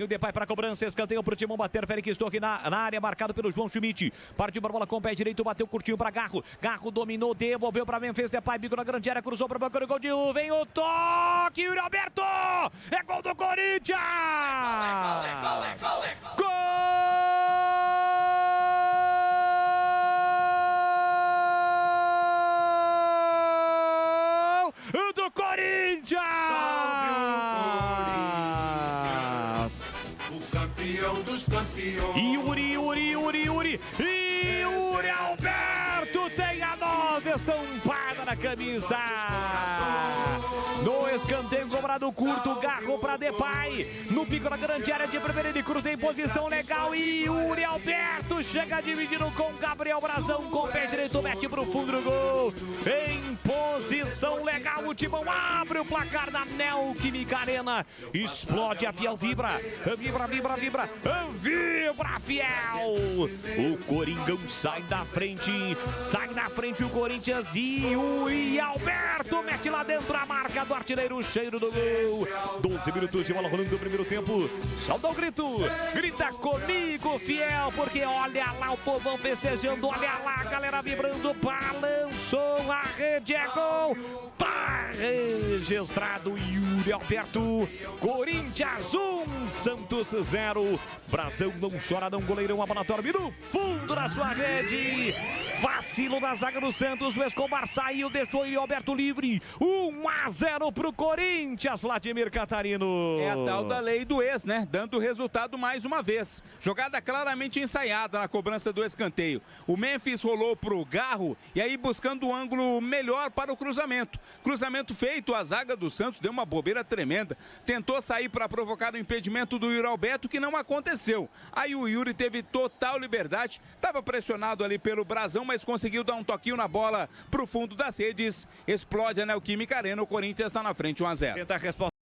O Depay para a cobrança, escanteio para o Timão bater, Félix Torre na área, marcado pelo João Schmidt. Partiu para a bola com o pé direito, bateu curtinho para Garro. Garro dominou, devolveu para Memphis Depay, bico na grande área, cruzou para o banco do gol de U. Vem o toque, Yuri Alberto! É gol do Corinthians! Gol do Corinthians! Campeão dos campeões. Yuri Alberto tem a nova estampada na camisa. No escanteio cobrado curto, Garro para Depay. No pico da grande área de primeira, ele cruza em posição legal. E Yuri Alberto chega dividindo com Gabriel Brazão. Com o pé direito, mete pro fundo do gol. Em posição legal, o Timão abre o placar da Neoquímica Arena. Explode a Fiel, vibra, Fiel. O Coringão sai da frente o Corinthians e Yuri Alberto mete lá dentro a marca do artilheiro, cheiro do gol. 12 minutos de bola rolando do primeiro tempo. Solta o grito, grita comigo, Fiel, porque olha lá o povão festejando, olha lá a galera vibrando, balançou a rede, é gol. Tá registrado Yuri Alberto. Corinthians 1, Santos 0. Brazão não chora não, goleirão, a bola torme no fundo da sua rede. Vacilo da zaga do Santos, o Escobar saiu, deixou Yuri Alberto livre. 1-0 pro Corinthians, Vladimir Catarino. É a tal da lei do ex, né? Dando resultado mais uma vez. Jogada claramente ensaiada na cobrança do escanteio. O Memphis rolou pro Garro e aí buscando um ângulo melhor para o cruzamento. Cruzamento feito, a zaga do Santos deu uma bobeira tremenda. Tentou sair para provocar o impedimento do Yuri Alberto, que não aconteceu. Aí o Yuri teve total liberdade, estava pressionado ali pelo Brazão, mas conseguiu dar um toquinho na bola pro fundo das redes. Explode a Neoquímica Arena, o Corinthians está na frente 1-0. Tenta a resposta.